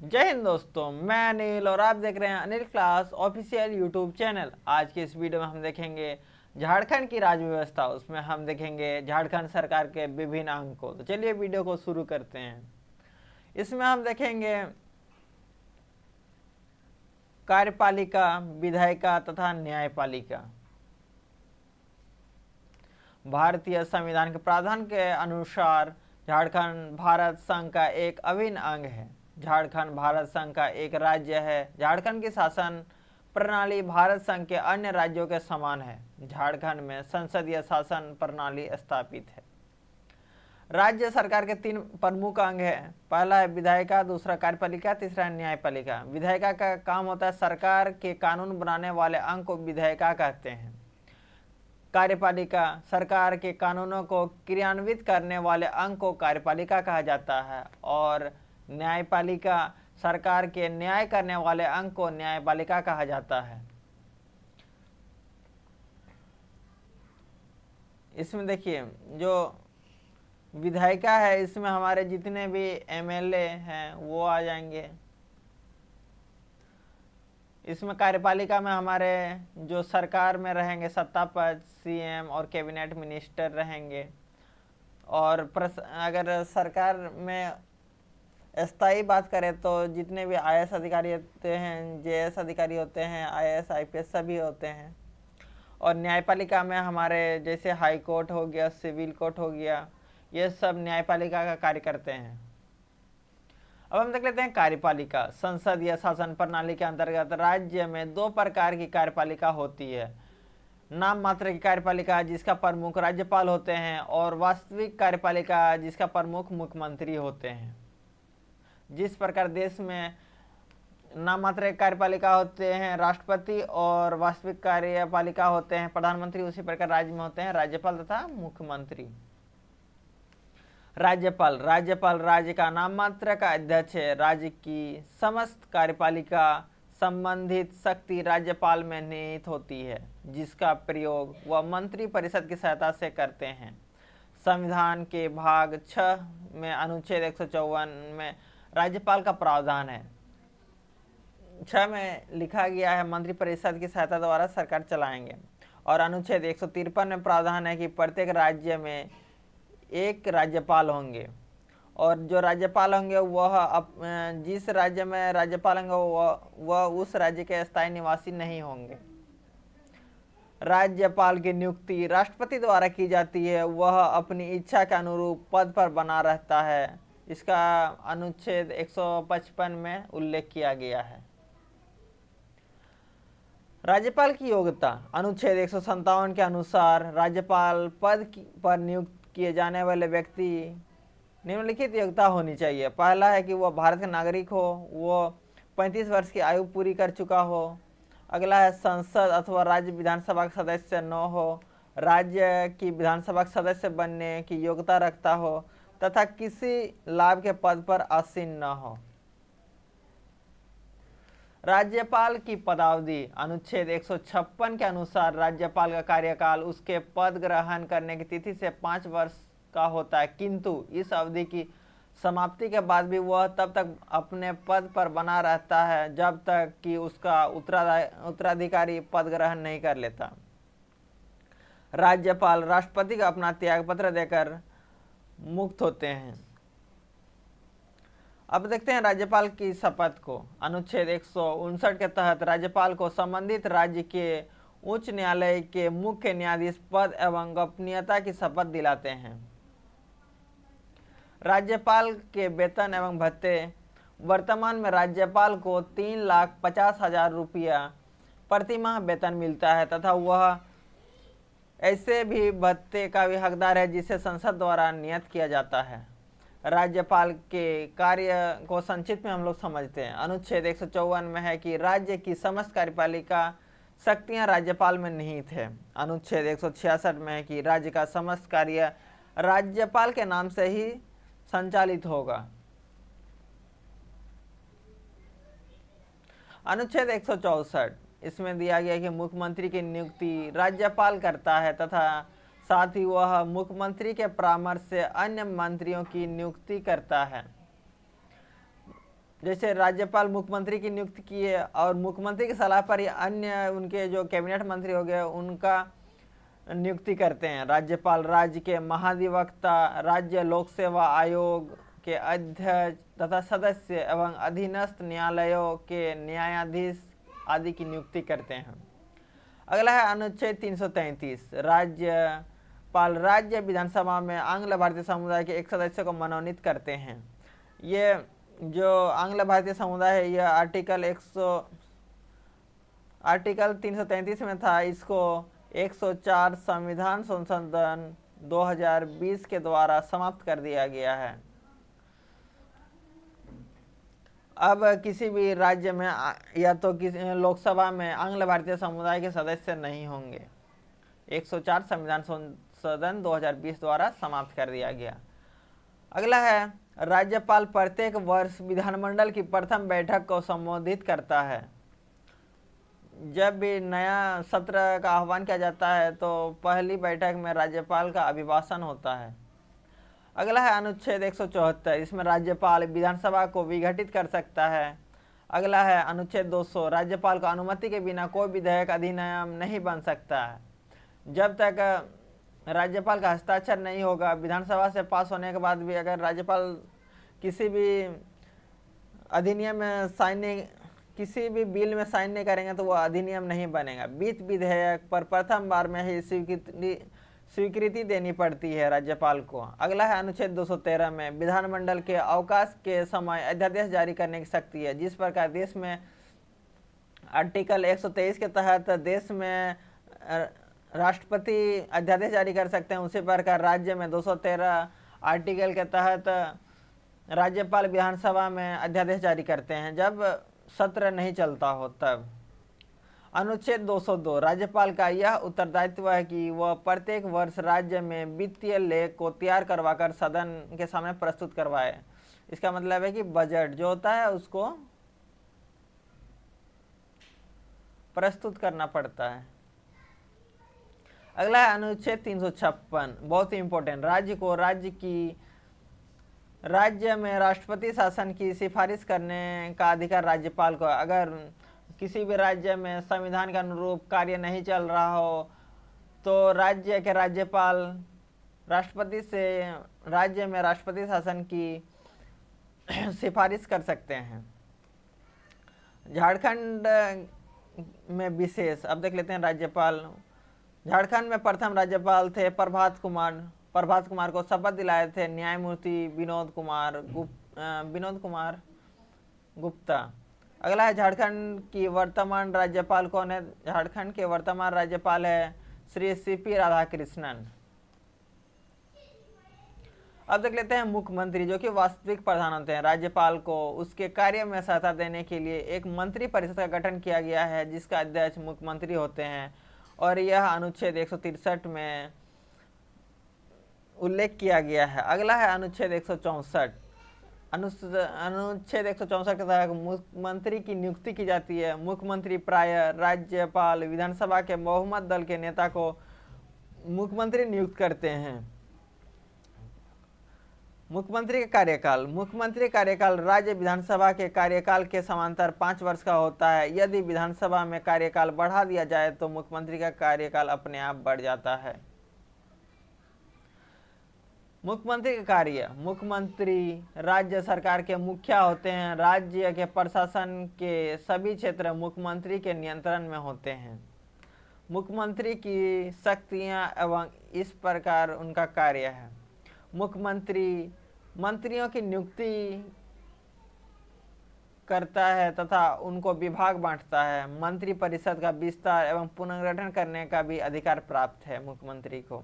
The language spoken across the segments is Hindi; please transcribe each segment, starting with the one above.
जय हिंद दोस्तों, मैं अनिल और आप देख रहे हैं Anil class official YouTube channel. आज के इस वीडियो में हम देखेंगे झारखंड की राज्य व्यवस्था। उसमें हम देखेंगे झारखंड सरकार के विभिन्न अंग को। तो चलिए वीडियो को शुरू करते हैं। इसमें हम देखेंगे कार्यपालिका, विधायिका तथा न्यायपालिका। भारतीय संविधान के प्रावधान के अनुसार झारखंड भारत संघ का एक अभिन्न अंग है। झारखंड भारत संघ का एक राज्य है। झारखंड की शासन प्रणाली भारत संघ के अन्य राज्यों के समान है। झारखंड में संसदीय शासन प्रणाली स्थापित है। राज्य सरकार के 3 प्रमुख अंग हैं। पहला है विधायिका, दूसरा कार्यपालिका, तीसरा है न्यायपालिका। विधायिका का काम होता है सरकार के कानून बनाने वाले अंग को विधायिका कहते हैं। कार्यपालिका सरकार के कानूनों को क्रियान्वित करने वाले अंग को कार्यपालिका कहा जाता है और न्यायपालिका सरकार के न्याय करने वाले अंग को न्यायपालिका कहा जाता है। इसमें देखिए जो विधायिका है, इसमें हमारे जितने भी एमएलए हैं वो आ जाएंगे। इसमें कार्यपालिका में हमारे जो सरकार में रहेंगे सत्ता पद, सीएम और कैबिनेट मिनिस्टर रहेंगे। और अगर सरकार में स्थायी बात करें तो जितने भी आईएएस अधिकारी होते हैं, जेएएस अधिकारी होते हैं, आईएएस आईपीएस सभी होते हैं। और न्यायपालिका में हमारे जैसे हाई कोर्ट हो गया, सिविल कोर्ट हो गया, ये सब न्यायपालिका का कार्य करते हैं। अब हम देख लेते हैं कार्यपालिका। संसदीय शासन प्रणाली के अंतर्गत राज्य में 2 प्रकार की कार्यपालिका होती है। नाम मात्र की कार्यपालिका जिसका प्रमुख राज्यपाल होते हैं और वास्तविक कार्यपालिका जिसका प्रमुख मुख्यमंत्री होते हैं। जिस प्रकार देश में नाम मात्र कार्यपालिका होते हैं राष्ट्रपति और वास्तविक कार्यपालिका होते हैं प्रधानमंत्री, उसी प्रकार राज्य में होते हैं राज्यपाल तथा मुख्यमंत्री। राज्यपाल राज्य का नाम मात्र का अध्यक्ष है। राज्य की समस्त कार्यपालिका संबंधित शक्ति राज्यपाल में निहित होती है, जिसका प्रयोग वह मंत्री परिषद की सहायता से करते हैं। संविधान के भाग 6 में अनुच्छेद 154 में राज्यपाल का प्रावधान है। 6 में लिखा गया है मंत्री परिषद की सहायता द्वारा सरकार चलाएंगे। और अनुच्छेद 153 में प्रावधान है कि प्रत्येक राज्य में एक राज्यपाल होंगे और जो राज्यपाल होंगे वह जिस राज्य में राज्यपाल होंगे वह उस राज्य के स्थायी निवासी नहीं होंगे। राज्यपाल की नियुक्ति राष्ट्रपति द्वारा की जाती है। वह अपनी इच्छा के अनुरूप पद पर बना रहता है। इसका अनुच्छेद 155 में उल्लेख किया गया है। राज्यपाल की योग्यता अनुच्छेद 157 के अनुसार राज्यपाल पद पर नियुक्त किए जाने वाले व्यक्ति निम्नलिखित योग्यता होनी चाहिए। पहला है कि वह भारत का नागरिक हो, वो 35 वर्ष की आयु पूरी कर चुका हो। अगला है संसद अथवा राज्य विधानसभा का सदस्य न हो, राज्य की विधानसभा का सदस्य बनने की योग्यता रखता हो तथा किसी लाभ के पद पर आसीन न हो। राज्यपाल की पदावधि अनुच्छेद 156 के अनुसार राज्यपाल का कार्यकाल उसके पद ग्रहण करने की तिथि से 5 वर्ष का होता है, किंतु इस अवधि की समाप्ति के बाद भी वह तब तक अपने पद पर बना रहता है जब तक कि उसका उत्तराधिकारी पद ग्रहण नहीं कर लेता। राज्यपाल राष्ट्रपति को अपना त्यागपत्र देकर मुक्त होते हैं। अब देखते हैं राज्यपाल की शपथ को। अनुच्छेद 159 के तहत राज्यपाल को संबंधित राज्य के उच्च न्यायालय के मुख्य न्यायाधीश पद एवं गोपनीयता की शपथ दिलाते हैं। राज्यपाल के वेतन एवं भत्ते। वर्तमान में राज्यपाल को 3,50,000 रुपया प्रतिमाह वेतन मिलता है तथा वह ऐसे भी भत्ते का भी हकदार है जिसे संसद द्वारा नियत किया जाता है। राज्यपाल के कार्य को संक्षिप्त में हम लोग समझते हैं। अनुच्छेद 154 में है कि राज्य की समस्त कार्यपालिका शक्तियां राज्यपाल में निहित है। अनुच्छेद 166 में है कि राज्य का समस्त कार्य राज्यपाल के नाम से ही संचालित होगा। अनुच्छेद 164 इसमें दिया गया कि मुख्यमंत्री की नियुक्ति राज्यपाल करता है तथा साथ ही वह मुख्यमंत्री के परामर्श से अन्य मंत्रियों की नियुक्ति करता है। जैसे राज्यपाल मुख्यमंत्री की नियुक्ति की है और मुख्यमंत्री की सलाह पर या अन्य उनके जो कैबिनेट मंत्री हो गए उनका नियुक्ति करते हैं। राज्यपाल राज्य के महाधिवक्ता, राज्य लोक सेवा आयोग के अध्यक्ष तथा सदस्य एवं अधीनस्थ न्यायालयों के न्यायाधीश आदि की नियुक्ति करते हैं। अगला है अनुच्छेद 333। राज्यपाल राज्य विधानसभा में आंग्ल भारतीय समुदाय के एक सदस्य को मनोनीत करते हैं। ये जो आंग्ल भारतीय समुदाय है यह आर्टिकल 333 में था, इसको 104 संविधान संशोधन 2020 के द्वारा समाप्त कर दिया गया है। अब किसी भी राज्य में या तो किसी लोकसभा में आंग्ल भारतीय समुदाय के सदस्य नहीं होंगे। 104 संविधान संशोधन 2020 द्वारा समाप्त कर दिया गया। अगला है राज्यपाल प्रत्येक वर्ष विधानमंडल की प्रथम बैठक को संबोधित करता है। जब भी नया सत्र का आह्वान किया जाता है तो पहली बैठक में राज्यपाल का अभिभाषण होता है। अगला है अनुच्छेद 174। इसमें राज्यपाल विधानसभा को विघटित कर सकता है। अगला है अनुच्छेद 200। राज्यपाल को अनुमति के बिना कोई विधेयक अधिनियम नहीं बन सकता है। जब तक राज्यपाल का हस्ताक्षर नहीं होगा, विधानसभा से पास होने के बाद भी अगर राज्यपाल किसी भी अधिनियम में किसी भी बिल में साइन नहीं करेंगे तो वो अधिनियम नहीं बनेगा। वित्त विधेयक पर प्रथम बार में ही स्वीकृति देनी पड़ती है राज्यपाल को। अगला है अनुच्छेद 213 में विधानमंडल के अवकाश के समय अध्यादेश जारी करने की शक्ति है। जिस प्रकार देश में आर्टिकल 123 के तहत देश में राष्ट्रपति अध्यादेश जारी कर सकते हैं, उसी प्रकार राज्य में 213 आर्टिकल के तहत राज्यपाल विधानसभा में अध्यादेश जारी करते हैं जब सत्र नहीं चलता हो तब। अनुच्छेद 202। राज्यपाल का यह उत्तरदायित्व है कि वह प्रत्येक वर्ष राज्य में वित्तीय लेख को तैयार करवाकर सदन के सामने प्रस्तुत करवाए। इसका मतलब है कि बजट जो होता है उसको प्रस्तुत करना पड़ता है। अगला है अनुच्छेद 356, बहुत ही इंपॉर्टेंट। राज्य में राष्ट्रपति शासन की सिफारिश करने का अधिकार राज्यपाल को। अगर किसी भी राज्य में संविधान के अनुरूप कार्य नहीं चल रहा हो तो राज्य के राज्यपाल राष्ट्रपति से राज्य में राष्ट्रपति शासन की सिफारिश कर सकते हैं। झारखंड में विशेष, अब देख लेते हैं राज्यपाल। झारखंड में प्रथम राज्यपाल थे प्रभात कुमार को शपथ दिलाए थे न्यायमूर्ति विनोद कुमार गुप्ता। अगला है झारखंड की वर्तमान राज्यपाल कौन है? झारखंड के वर्तमान राज्यपाल है श्री सीपी राधाकृष्णन। अब देख लेते हैं मुख्यमंत्री, जो कि वास्तविक प्रधान होते हैं। राज्यपाल को उसके कार्य में सहायता देने के लिए एक मंत्री परिषद का गठन किया गया है जिसका अध्यक्ष मुख्यमंत्री होते हैं और यह अनुच्छेद 163 में उल्लेख किया गया है। अगला है अनुच्छेद 164। अनुच्छेद 164 के तहत मुख्यमंत्री की नियुक्ति की जाती है। मुख्यमंत्री प्रायः राज्यपाल विधानसभा के बहुमत दल के नेता को मुख्यमंत्री नियुक्त करते हैं। मुख्यमंत्री कार्यकाल राज्य विधानसभा के कार्यकाल के समांतर 5 वर्ष का होता है। यदि विधानसभा में कार्यकाल बढ़ा दिया जाए तो मुख्यमंत्री का कार्यकाल अपने आप बढ़ जाता है। मुख्यमंत्री का कार्य। मुख्यमंत्री राज्य सरकार के मुखिया होते हैं। राज्य के प्रशासन के सभी क्षेत्र मुख्यमंत्री के नियंत्रण में होते हैं। मुख्यमंत्री की शक्तियां एवं इस प्रकार उनका कार्य है। मुख्यमंत्री मंत्रियों की नियुक्ति करता है तथा उनको विभाग बांटता है। मंत्री परिषद का विस्तार एवं पुनर्गठन करने का भी अधिकार प्राप्त है मुख्यमंत्री को।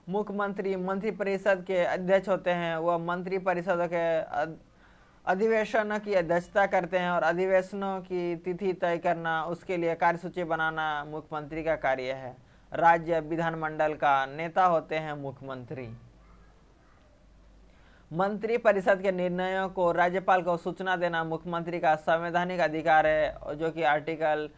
मुख्यमंत्री मंत्री परिषद के अध्यक्ष होते हैं। वह मंत्री परिषद के अधिवेशनों की अध्यक्षता करते हैं और अधिवेशनों की तिथि तय करना, उसके लिए कार्यसूची बनाना मुख्यमंत्री का कार्य है। राज्य विधानमंडल का नेता होते हैं मुख्यमंत्री। मंत्री परिषद के निर्णयों को राज्यपाल को सूचना देना मुख्यमंत्री का संवैधानिक अधिकार है, जो कि आर्टिकल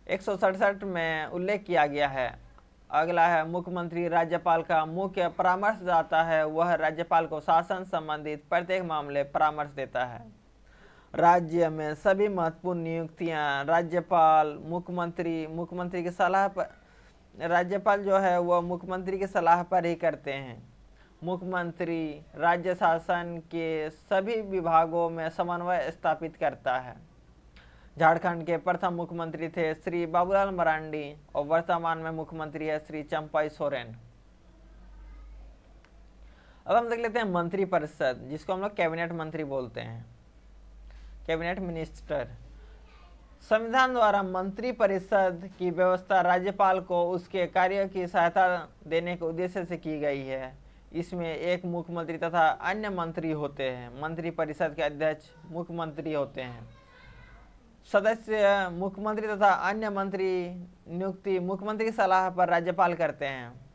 167 में उल्लेख किया गया है। अगला है मुख्यमंत्री राज्यपाल का मुख्य परामर्शदाता है। वह राज्यपाल को शासन संबंधित प्रत्येक मामले परामर्श देता है। राज्य में सभी महत्वपूर्ण नियुक्तियां राज्यपाल मुख्यमंत्री की सलाह पर, राज्यपाल जो है वह मुख्यमंत्री की सलाह पर ही करते हैं। मुख्यमंत्री राज्य शासन के सभी विभागों में समन्वय स्थापित करता है। झारखंड के प्रथम मुख्यमंत्री थे श्री बाबूलाल मरांडी और वर्तमान में मुख्यमंत्री है श्री चंपाई सोरेन। अब हम देख लेते हैं मंत्रिपरिषद, जिसको हम लोग कैबिनेट मंत्री बोलते हैं, कैबिनेट मिनिस्टर। संविधान द्वारा मंत्रिपरिषद की व्यवस्था राज्यपाल को उसके कार्य की सहायता देने के उद्देश्य से की गई है। इसमें एक मुख्यमंत्री तथा अन्य मंत्री होते हैं। मंत्रिपरिषद के अध्यक्ष मुख्यमंत्री होते हैं। सदस्य मुख्यमंत्री तथा अन्य मंत्री नियुक्ति मुख्यमंत्री की सलाह पर राज्यपाल करते हैं।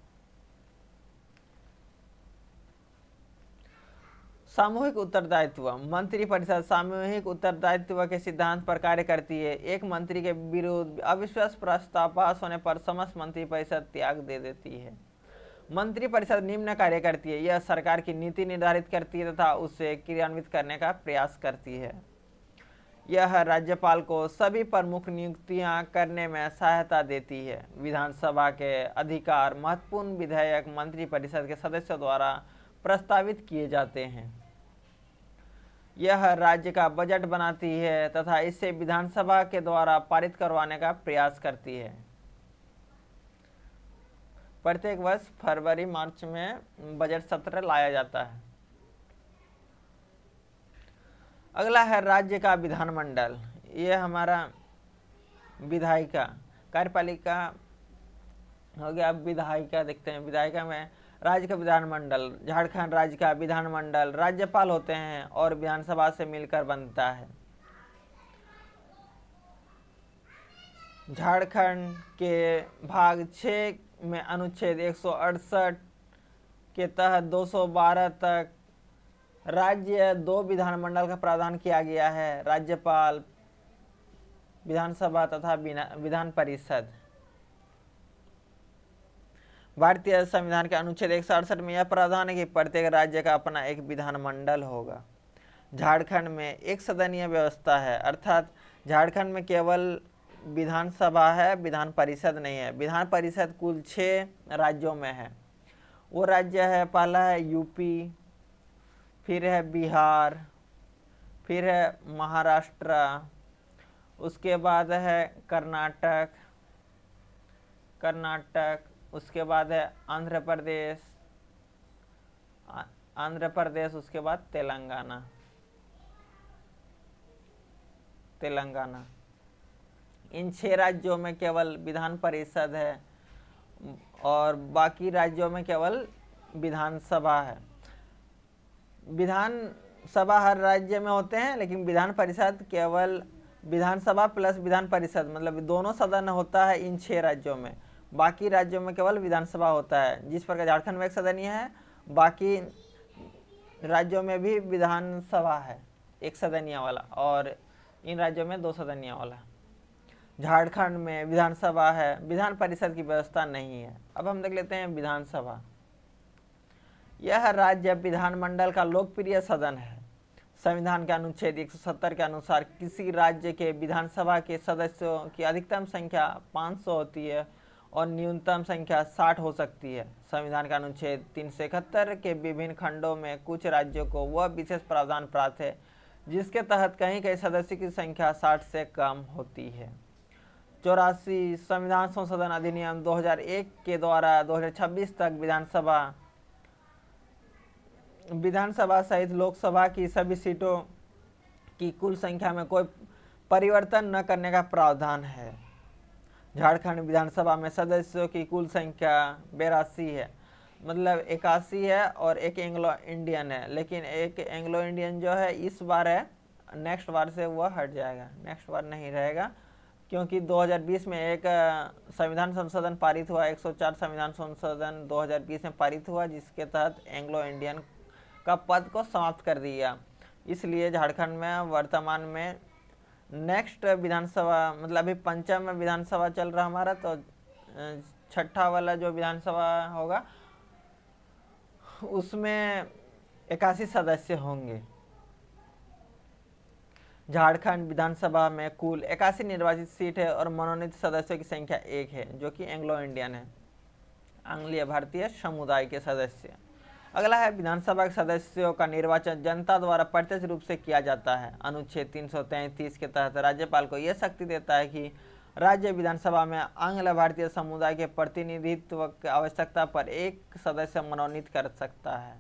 सामूहिक उत्तरदायित्व। मंत्रिपरिषद सामूहिक उत्तरदायित्व के सिद्धांत पर कार्य करती है। एक मंत्री के विरुद्ध अविश्वास प्रस्ताव पास होने पर समस्त मंत्रिपरिषद त्याग दे देती है। मंत्रिपरिषद निम्न कार्य करती है। यह सरकार की नीति निर्धारित करती है तथा उसे क्रियान्वित करने का प्रयास करती है। यह राज्यपाल को सभी प्रमुख नियुक्तियां करने में सहायता देती है। विधानसभा के अधिकार महत्वपूर्ण विधेयक मंत्रिपरिषद के सदस्यों द्वारा प्रस्तावित किए जाते हैं। यह राज्य का बजट बनाती है तथा इसे विधानसभा के द्वारा पारित करवाने का प्रयास करती है। प्रत्येक वर्ष फरवरी मार्च में बजट सत्र लाया जाता है। अगला है राज्य का विधानमंडल। यह हमारा विधायिका, कार्यपालिका हो गया। अब विधायिका देखते हैं। विधायिका में राज्य का विधानमंडल, झारखंड राज्य का विधानमंडल राज्यपाल होते हैं और विधानसभा से मिलकर बनता है। झारखंड के भाग 6 में अनुच्छेद 168 के तहत 212 तक राज्य 2 विधानमंडल का प्रावधान किया गया है, राज्यपाल, विधानसभा तथा विधान परिषद। भारतीय संविधान के अनुच्छेद 168 में यह प्रावधान है कि प्रत्येक राज्य का अपना एक विधानमंडल होगा। झारखंड में एक सदनीय व्यवस्था है, अर्थात झारखंड में केवल विधानसभा है, विधान परिषद नहीं है। विधान परिषद कुल 6 राज्यों में है। वो राज्य है, पहला है यूपी, फिर है बिहार, फिर है महाराष्ट्र, उसके बाद है कर्नाटक, उसके बाद है आंध्र प्रदेश, उसके बाद तेलंगाना। इन 6 राज्यों में केवल विधान परिषद है और बाकी राज्यों में केवल विधानसभा है। विधानसभा हर राज्य में होते हैं, लेकिन विधान परिषद केवल विधानसभा प्लस विधान परिषद, मतलब दोनों सदन होता है इन 6 राज्यों में। बाकी राज्यों में केवल विधानसभा होता है। जिस प्रकार झारखंड में एक सदनीय है, बाकी राज्यों में भी विधानसभा है एक सदनीय वाला, और इन राज्यों में 2 सदनीय वाला। झारखंड में विधानसभा है, विधान परिषद की व्यवस्था नहीं है। अब हम देख लेते हैं विधानसभा। यह राज्य विधानमंडल का लोकप्रिय सदन है। संविधान के अनुच्छेद 170 के अनुसार किसी राज्य के विधानसभा के सदस्यों की अधिकतम संख्या 500 होती है और न्यूनतम संख्या 60 हो सकती है। संविधान का अनुच्छेद 371 के विभिन्न खंडों में कुछ राज्यों को वह विशेष प्रावधान प्राप्त है जिसके तहत कहीं सदस्यों की संख्या 60 से कम होती है। 84 संविधान संशोधन अधिनियम 2001 के द्वारा 2026 तक विधानसभा सहित लोकसभा की सभी सीटों की कुल संख्या में कोई परिवर्तन न करने का प्रावधान है। झारखंड विधानसभा में सदस्यों की कुल संख्या 82 है, मतलब 81 है और एक एंग्लो इंडियन है, लेकिन एक एंग्लो इंडियन जो है इस बार है, नेक्स्ट बार से वह हट जाएगा, नेक्स्ट बार नहीं रहेगा, क्योंकि 2020 में एक संविधान संशोधन पारित हुआ, 104 संविधान संशोधन 2020 में पारित हुआ, जिसके तहत एंग्लो इंडियन का पद को समाप्त कर दिया। इसलिए झारखंड में वर्तमान में नेक्स्ट विधानसभा, मतलब अभी 5वीं में विधानसभा चल रहा हमारा, तो 6ठा वाला जो विधानसभा होगा उसमें 81 सदस्य होंगे। झारखंड विधानसभा में कुल 81 निर्वाचित सीट है और मनोनीत सदस्यों की संख्या 1 है, जो कि एंग्लो इंडियन है, आंग्लीय भारतीय समुदाय के सदस्य। अगला है विधानसभा के सदस्यों का निर्वाचन जनता द्वारा प्रत्यक्ष रूप से किया जाता है। अनुच्छेद 333 के तहत राज्यपाल को यह शक्ति देता है कि राज्य विधानसभा में आंग्ल भारतीय समुदाय के प्रतिनिधित्व की आवश्यकता पर एक सदस्य मनोनीत कर सकता है।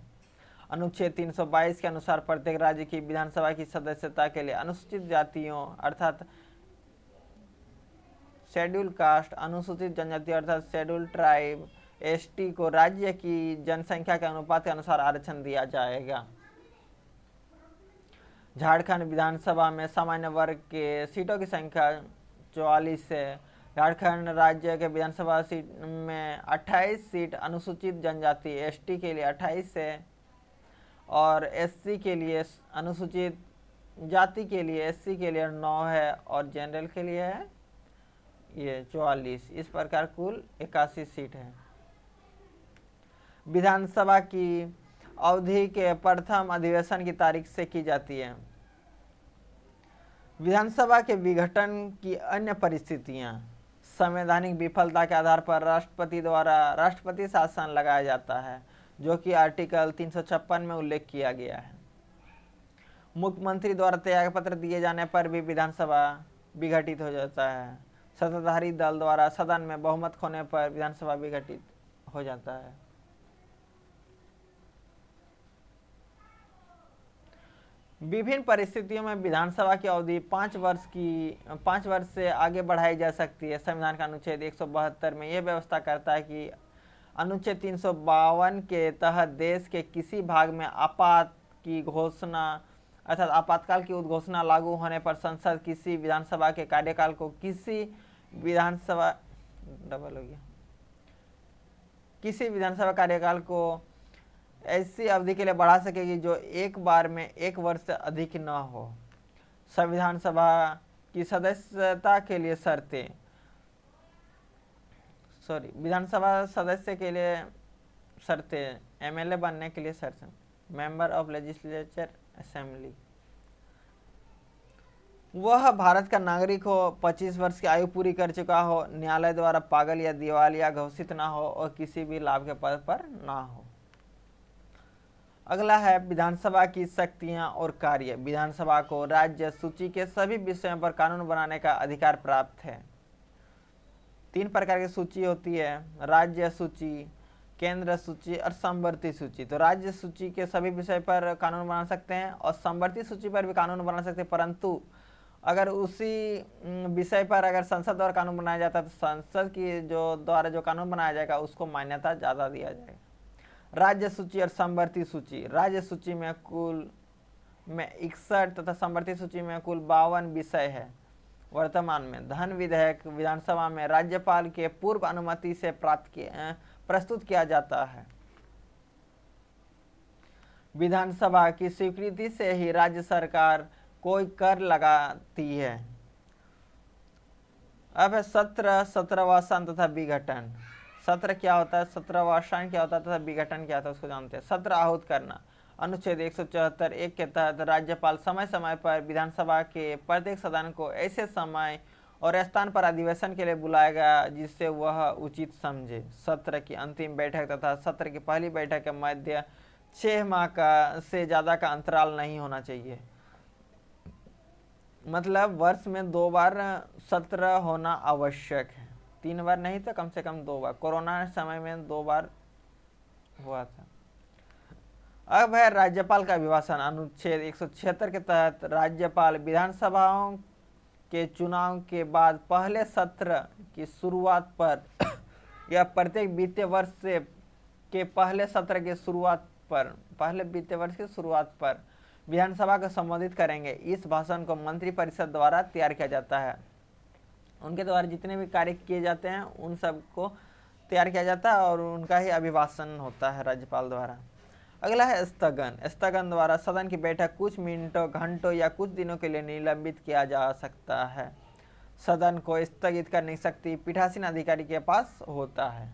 अनुच्छेद 322 के अनुसार प्रत्येक राज्य की विधानसभा की सदस्यता के लिए अनुसूचित जातियों अर्थात शेड्यूल कास्ट, अनुसूचित जनजाति अर्थात शेड्यूल ट्राइब, एसटी को राज्य की जनसंख्या के अनुपात के अनुसार आरक्षण दिया जाएगा। झारखंड विधानसभा में सामान्य वर्ग के सीटों की संख्या 44 है। झारखंड राज्य के विधानसभा सीट में 28 सीट अनुसूचित जनजाति एसटी के लिए 28 है और एससी के लिए अनुसूचित जाति के लिए एससी के लिए 9 है और जनरल के लिए है ये 44। इस प्रकार कुल 81 सीट है। विधानसभा की अवधि के प्रथम अधिवेशन की तारीख से की जाती है। विधानसभा के विघटन की अन्य परिस्थितियां। संवैधानिक विफलता के आधार पर राष्ट्रपति द्वारा राष्ट्रपति शासन लगाया जाता है, जो कि आर्टिकल 356 में उल्लेख किया गया है। मुख्यमंत्री द्वारा त्यागपत्र दिए जाने पर भी विधानसभा विघटित हो जाता है। सत्ताधारी दल द्वारा सदन में बहुमत खोने पर विधानसभा विघटित हो जाता है। विभिन्न परिस्थितियों में विधानसभा की अवधि 5 वर्ष से आगे बढ़ाई जा सकती है। संविधान का अनुच्छेद 172 में यह व्यवस्था करता है कि अनुच्छेद 352 के तहत देश के किसी भाग में आपात की घोषणा अर्थात आपातकाल की उद्घोषणा लागू होने पर संसद किसी विधानसभा के कार्यकाल को किसी विधानसभा कार्यकाल को ऐसी अवधि के लिए बढ़ा सकेगी जो एक बार में 1 वर्ष से अधिक न हो। संविधान सभा की सदस्यता के लिए शर्तें विधानसभा सदस्य के लिए शर्तें एमएलए बनने के लिए शर्तें मेंबर ऑफ लेजिस्लेचर असेंबली वह भारत का नागरिक हो, 25 वर्ष की आयु पूरी कर चुका हो, न्यायालय द्वारा पागल या दिवालिया घोषित ना हो और किसी भी लाभ के पद पर ना हो। अगला है विधानसभा की शक्तियां और कार्य। विधानसभा को राज्य सूची के सभी विषयों पर कानून बनाने का अधिकार प्राप्त है। 3 प्रकार की सूची होती है, राज्य सूची, केंद्र सूची और समवर्ती सूची। तो राज्य सूची के सभी विषय पर कानून बना सकते हैं और समवर्ती सूची पर भी कानून बना सकते हैं, परंतु अगर उसी विषय पर अगर संसद द्वारा कानून बनाया जाता है तो संसद की द्वारा जो कानून बनाया जाएगा उसको मान्यता ज़्यादा दिया जाएगा। राज्य सूची और समवर्ती सूची। राज्य सूची में कुल 61 तथा समवर्ती सूची में कुल 52 विषय है। वर्तमान में धन विधेयक विधानसभा में राज्यपाल के पूर्व अनुमति से प्रस्तुत किया जाता है। विधानसभा की स्वीकृति से ही राज्य सरकार कोई कर लगाती है। अब है सत्र, सत्रवासन तथा विघटन। सत्र क्या होता है, सत्रवासन क्या होता है तथा विघटन क्या होता है उसको जानते हैं। सत्र आहूत करना। अनुच्छेद 174(1) के तहत राज्यपाल समय समय पर विधानसभा के प्रत्येक सदन को ऐसे समय और स्थान पर अधिवेशन के लिए बुलाएगा जिससे वह उचित समझे। सत्र की अंतिम बैठक तथा सत्र की पहली बैठक के मध्य 6 माह का से ज़्यादा का अंतराल नहीं होना चाहिए। मतलब वर्ष में 2 बार सत्र होना आवश्यक है, 3 बार नहीं तो कम से कम 2 बार। कोरोना समय में 2 बार हुआ था। अब है राज्यपाल का अभिभाषण। अनुच्छेद 176 के तहत राज्यपाल विधानसभाओं के चुनाव के बाद पहले सत्र की शुरुआत पर या प्रत्येक वित्तीय वर्ष से के पहले सत्र के शुरुआत पर पहले वित्तीय वर्ष की शुरुआत पर विधानसभा को संबोधित करेंगे। इस भाषण को मंत्रिपरिषद द्वारा तैयार किया जाता है। उनके द्वारा जितने भी कार्य किए जाते हैं उन सब को तैयार किया जाता है और उनका ही अभिभाषण होता है राज्यपाल द्वारा। अगला है स्थगन। स्थगन द्वारा सदन की बैठक कुछ मिनटों, घंटों या कुछ दिनों के लिए निलंबित किया जा सकता है। सदन को स्थगित करने की शक्ति पीठासीन अधिकारी के पास होता है।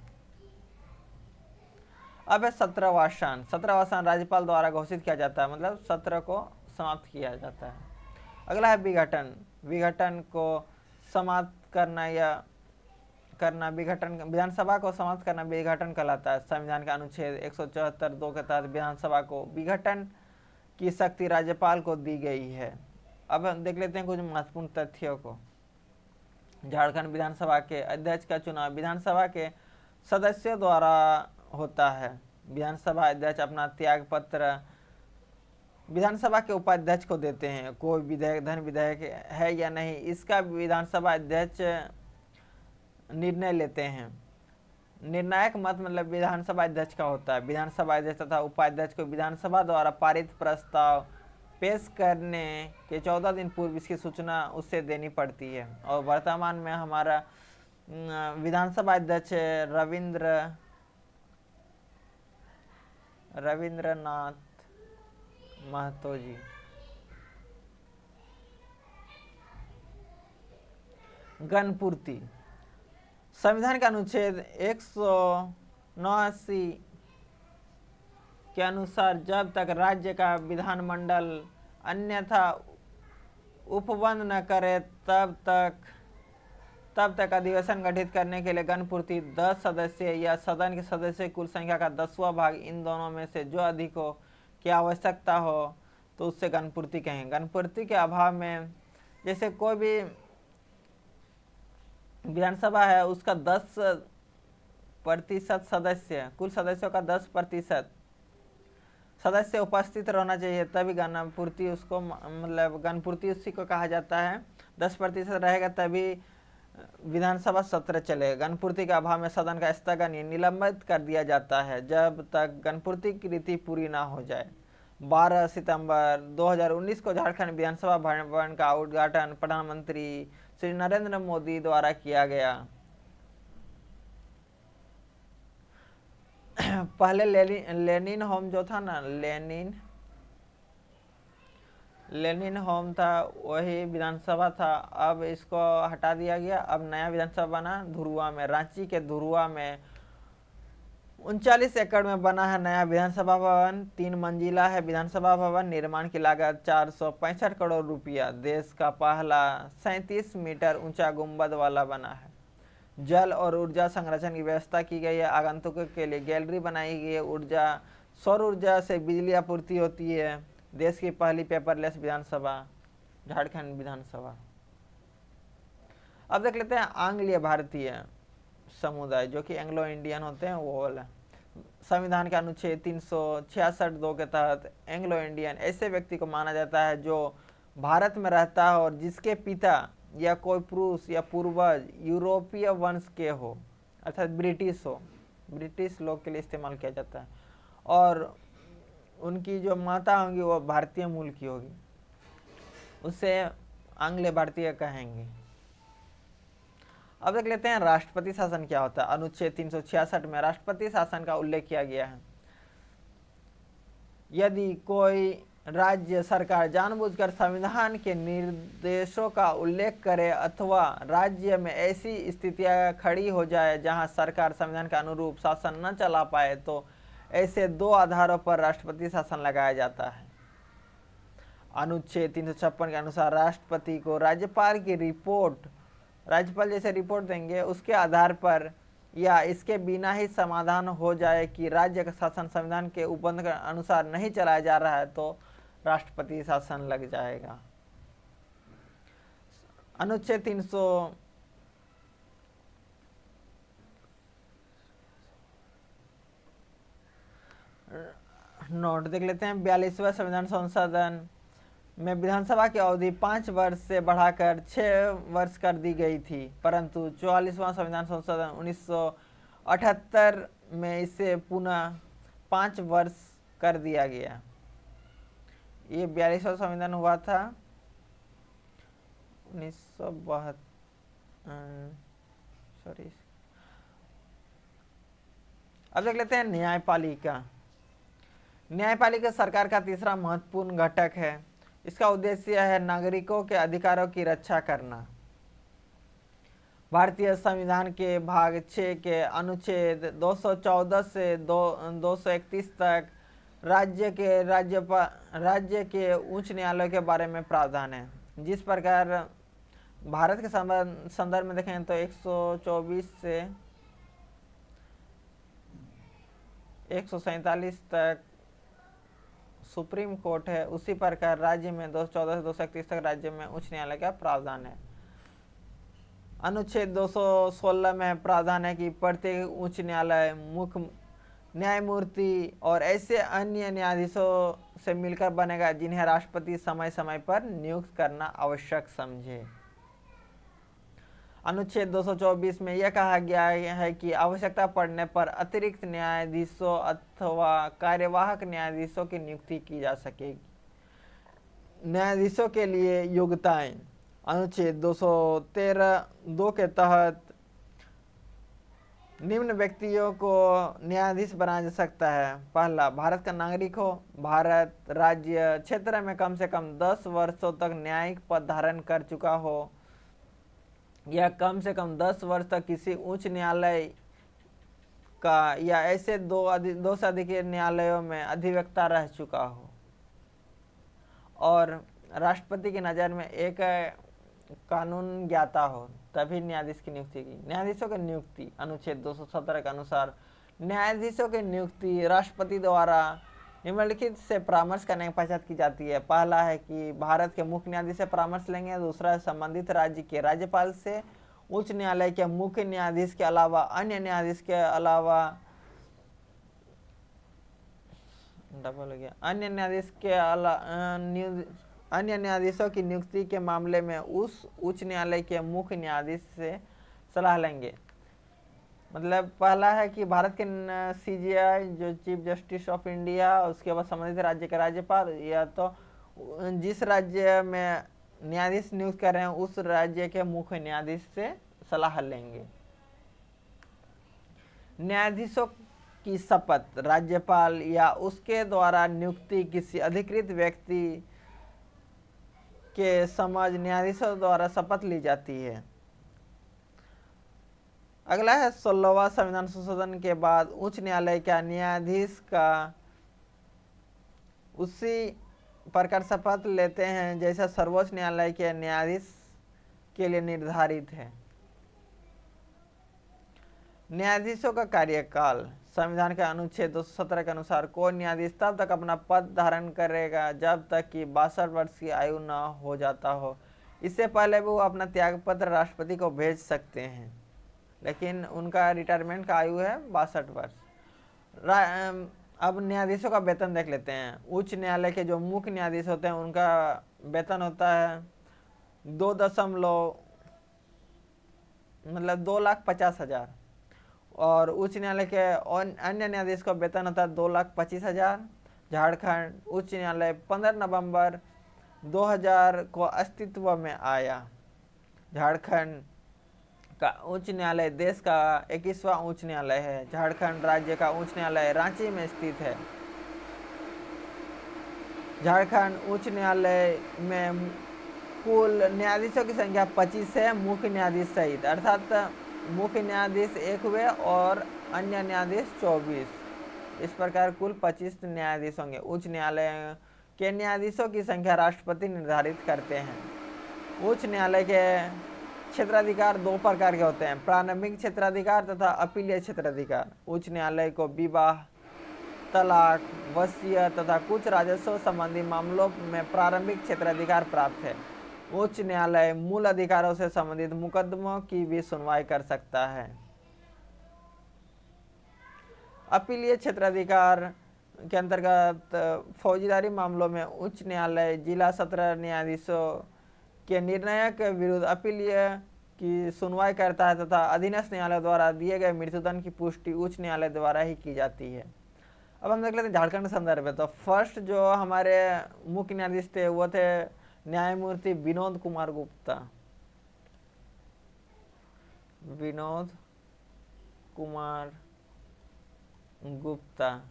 अब है सत्रवासन। सत्रवासन राज्यपाल द्वारा घोषित किया जाता है, मतलब सत्र को समाप्त किया जाता है। अगला है विघटन। विघटन को समाप्त करना या करना विघटन, विधानसभा को समाप्त करना विघटन कहलाता है। संविधान के अनुच्छेद 174(2) के तहत विधानसभा को विघटन की शक्ति राज्यपाल को दी गई है। अब हम देख लेते हैं कुछ महत्वपूर्ण तथ्यों को। झारखंड विधानसभा के अध्यक्ष का चुनाव विधानसभा के सदस्यों द्वारा होता है। विधानसभा अध्यक्ष अपना त्याग पत्र विधानसभा के उपाध्यक्ष को देते हैं। कोई विधेयक धन विधेयक है या नहीं, इसका विधानसभा अध्यक्ष निर्णय लेते हैं। निर्णायक मत मतलब विधानसभा अध्यक्ष का होता है। विधानसभा अध्यक्ष तथा उपाध्यक्ष को विधानसभा द्वारा पारित प्रस्ताव पेश करने के 14 दिन पूर्व इसकी सूचना उससे देनी पड़ती है। और वर्तमान में हमारा विधानसभा अध्यक्ष रविंद्रनाथ महतो जी। गणपूर्ति। संविधान का अनुच्छेद 179 के अनुसार जब तक राज्य का विधानमंडल अन्यथा उपबंध न करे तब तक अधिवेशन गठित करने के लिए गणपूर्ति 10 सदस्य या सदन के सदस्य कुल संख्या का 10वां भाग इन दोनों में से जो अधिक हो की आवश्यकता हो तो उससे गणपूर्ति कहेंगे। गणपूर्ति के अभाव में जैसे कोई भी विधानसभा है उसका 10% सदस्य, कुल सदस्यों का 10% सदस्य उपस्थित रहना चाहिए, तभी गणपूर्ति उसको मतलब गणपूर्ति उसी को कहा जाता है। 10% रहेगा तभी विधानसभा सत्र चलेगा। गणपूर्ति के अभाव में सदन का स्थगन निलंबित कर दिया जाता है जब तक गणपूर्ति की रीति पूरी ना हो जाए। 12 सितंबर 2019 को झारखंड विधानसभा भवन का उद्घाटन प्रधानमंत्री श्री नरेंद्र मोदी द्वारा किया गया। पहले लेनिन होम जो था ना, लेनिन होम था, वही विधानसभा था। अब इसको हटा दिया गया। अब नया विधानसभा बना धुरुआ में, रांची के धुरुआ में 39 एकड़ में बना है नया विधानसभा भवन। 3 मंजिला है विधानसभा भवन। निर्माण की लागत 465 करोड़ रुपया। देश का पहला 37 मीटर ऊंचा गुंबद वाला बना है। जल और ऊर्जा संरक्षण की व्यवस्था की गई है। आगंतुकों के लिए गैलरी बनाई गई है। सौर ऊर्जा से बिजली आपूर्ति होती है। देश की पहली पेपरलेस विधानसभा झारखंड विधानसभा। अब देख लेते हैं आंग्लीय भारतीय समुदाय जो कि एंग्लो इंडियन होते हैं वो वाला। संविधान के अनुच्छेद 366(2) के तहत एंग्लो इंडियन ऐसे व्यक्ति को माना जाता है जो भारत में रहता है और जिसके पिता या कोई पुरुष या पूर्वज यूरोपीय वंश के हो, अर्थात ब्रिटिश हो। ब्रिटिश लोग के लिए इस्तेमाल किया जाता है। और उनकी जो माता होंगी वो भारतीय मूल की होगी, उसे आंग्ल भारतीय कहेंगे। अब देख लेते हैं राष्ट्रपति शासन क्या होता है। अनुच्छेद 366 में राष्ट्रपति शासन का उल्लेख किया गया है। यदि कोई राज्य सरकार जानबूझकर संविधान के निर्देशों का उल्लेख करे अथवा राज्य में ऐसी स्थितियां खड़ी हो जाए जहां सरकार संविधान के अनुरूप शासन न चला पाए तो ऐसे 2 आधारों पर राष्ट्रपति शासन लगाया जाता है। अनुच्छेद 356 के अनुसार राष्ट्रपति को राज्यपाल की रिपोर्ट, राज्यपाल जैसे रिपोर्ट देंगे उसके आधार पर या इसके बिना ही समाधान हो जाए कि राज्य का शासन संविधान के उपबंध के अनुसार नहीं चलाया जा रहा है तो राष्ट्रपति शासन लग जाएगा। अनुच्छेद 300 नोट देख लेते हैं। 42वां संविधान संशोधन में विधानसभा की अवधि 5 वर्ष से बढ़ाकर 6 वर्ष कर दी गई थी, परंतु 44वां संविधान संशोधन 1978 में इसे पुनः 5 वर्ष कर दिया गया। ये 42वां संविधान हुआ था 1972 सॉरी। अब देख लेते हैं न्यायपालिका। न्यायपालिका सरकार का तीसरा महत्वपूर्ण घटक है। इसका उद्देश्य है नागरिकों के अधिकारों की रक्षा करना। भारतीय संविधान के भाग 6 के अनुच्छेद 214 से 231 तक राज्य के उच्च न्यायालय के बारे में प्रावधान है। जिस प्रकार भारत के संदर्भ में देखें तो 124 से 147 तक सुप्रीम कोर्ट है, उसी प्रकार राज्य में 214 से 231 तक राज्य में उच्च न्यायालय का प्रावधान है। अनुच्छेद 216 में प्रावधान है कि प्रत्येक उच्च न्यायालय मुख्य न्यायमूर्ति और ऐसे अन्य न्यायाधीशों से मिलकर बनेगा जिन्हें राष्ट्रपति समय समय पर नियुक्त करना आवश्यक समझे। अनुच्छेद 224 में यह कहा गया है कि आवश्यकता पड़ने पर अतिरिक्त न्यायाधीशों अथवा कार्यवाहक न्यायाधीशों की नियुक्ति की जा सकेगी। न्यायाधीशों के लिए योग्यताएं। अनुच्छेद 213(2) के तहत निम्न व्यक्तियों को न्यायाधीश बनाया जा सकता है। पहला, भारत का नागरिक हो, भारत राज्य क्षेत्र में कम से कम 10 वर्षों तक न्यायिक पद धारण कर चुका हो, या कम से कम 10 वर्ष तक किसी उच्च न्यायालय का या ऐसे दो से अधिक न्यायालयों में अधिवक्ता रह चुका हो, और राष्ट्रपति की नज़र में एक कानून ज्ञाता हो, तभी न्यायाधीश की नियुक्ति की। न्यायाधीशों की नियुक्ति अनुच्छेद 217 के अनुसार न्यायाधीशों की नियुक्ति राष्ट्रपति द्वारा निम्नलिखित से परामर्श करने की पश्चात की जाती है। पहला है कि भारत के मुख्य न्यायाधीश से परामर्श लेंगे। दूसरा, संबंधित राज्य के राज्यपाल से। उच्च न्यायालय के मुख्य न्यायाधीश के अलावा अन्य न्यायाधीश के अलावा अन्य न्यायाधीशों की नियुक्ति के मामले में उस उच्च न्यायालय के मुख्य न्यायाधीश से सलाह लेंगे। मतलब पहला है कि भारत के CJI जो चीफ जस्टिस ऑफ इंडिया, उसके बाद संबंधित राज्य के राज्यपाल, या तो जिस राज्य में न्यायाधीश नियुक्त कर रहे हैं उस राज्य के मुख्य न्यायाधीश से सलाह लेंगे। न्यायाधीशों की शपथ राज्यपाल या उसके द्वारा नियुक्ति किसी अधिकृत व्यक्ति के समझ न्यायाधीशों द्वारा शपथ ली जाती है। अगला है 16वां संविधान संशोधन के बाद उच्च न्यायालय का न्यायाधीश का उसी प्रकार शपथ लेते हैं जैसा सर्वोच्च न्यायालय के न्यायाधीश के लिए निर्धारित है। न्यायाधीशों का कार्यकाल। संविधान के अनुच्छेद 217 के अनुसार कोई न्यायाधीश तब तक अपना पद धारण करेगा जब तक कि 62 वर्ष की आयु न हो जाता हो। इससे पहले वो अपना त्यागपत्र राष्ट्रपति को भेज सकते हैं, लेकिन उनका रिटायरमेंट का आयु है 62 वर्ष। अब न्यायाधीशों का वेतन देख लेते हैं। उच्च न्यायालय के जो मुख्य न्यायाधीश होते हैं उनका वेतन होता है 2,50,000, और उच्च न्यायालय के अन्य न्यायाधीश का वेतन होता है 2,25,000। झारखंड उच्च न्यायालय 15 नवंबर 2000 को अस्तित्व में आया। झारखंड का उच्च न्यायालय देश का 21वां उच्च न्यायालय है। झारखंड राज्य का उच्च न्यायालय रांची में स्थित है। झारखंड उच्च न्यायालय में कुल न्यायाधीशों की संख्या 25 है, मुख्य न्यायाधीश सहित, अर्थात मुख्य न्यायाधीश 1 हुए और अन्य न्यायाधीश 24। इस प्रकार कुल 25 न्यायाधीश होंगे। उच्च न्यायालय के न्यायाधीशों की संख्या राष्ट्रपति निर्धारित करते हैं। उच्च न्यायालय के क्षेत्राधिकार 2 प्रकार के होते हैं, प्रारंभिक क्षेत्राधिकार तथा अपीलीय क्षेत्राधिकार। उच्च न्यायालय को विवाह, तलाक, वसीयत तथा कुछ राजस्व संबंधी मामलों में प्रारंभिक क्षेत्राधिकार प्राप्त है। उच्च न्यायालय मूल अधिकारों से संबंधित मुकदमों की भी सुनवाई कर सकता है। अपीलीय क्षेत्राधिकार के अंतर्गत फौजदारी मामलों में उच्च न्यायालय जिला सत्र न्यायाधीशों के निर्णय के विरुद्ध अपीलीय की सुनवाई करता है तथा अधीनस्थ न्यायालय द्वारा दिए गए मृत्युदंड की पुष्टि उच्च न्यायालय द्वारा ही की जाती है। अब हम देख लेते हैं झारखंड संदर्भ में। तो फर्स्ट जो हमारे मुख्य न्यायाधीश थे वो थे न्यायमूर्ति विनोद कुमार गुप्ता। विनोद कुमार गुप्ता।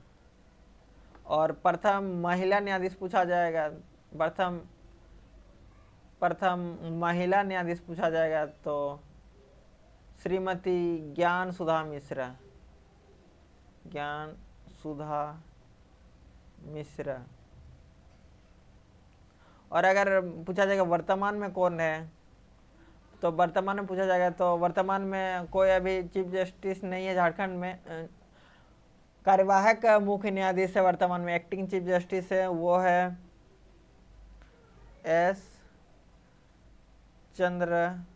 और प्रथम महिला न्यायाधीश पूछा जाएगा, प्रथम महिला न्यायाधीश पूछा जाएगा तो श्रीमती ज्ञान सुधा मिश्रा। और अगर पूछा जाएगा वर्तमान में कौन है, तो वर्तमान में पूछा जाएगा तो वर्तमान में कोई अभी चीफ जस्टिस नहीं है झारखंड में। कार्यवाहक मुख्य न्यायाधीश है वर्तमान में, एक्टिंग चीफ जस्टिस है, वो है एस चंद्रशेखरन।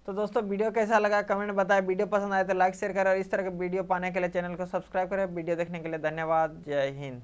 तो दोस्तों वीडियो कैसा लगा कमेंट बताएं, वीडियो पसंद आए तो लाइक शेयर करें और इस तरह के वीडियो पाने के लिए चैनल को सब्सक्राइब करें। वीडियो देखने के लिए धन्यवाद। जय हिंद।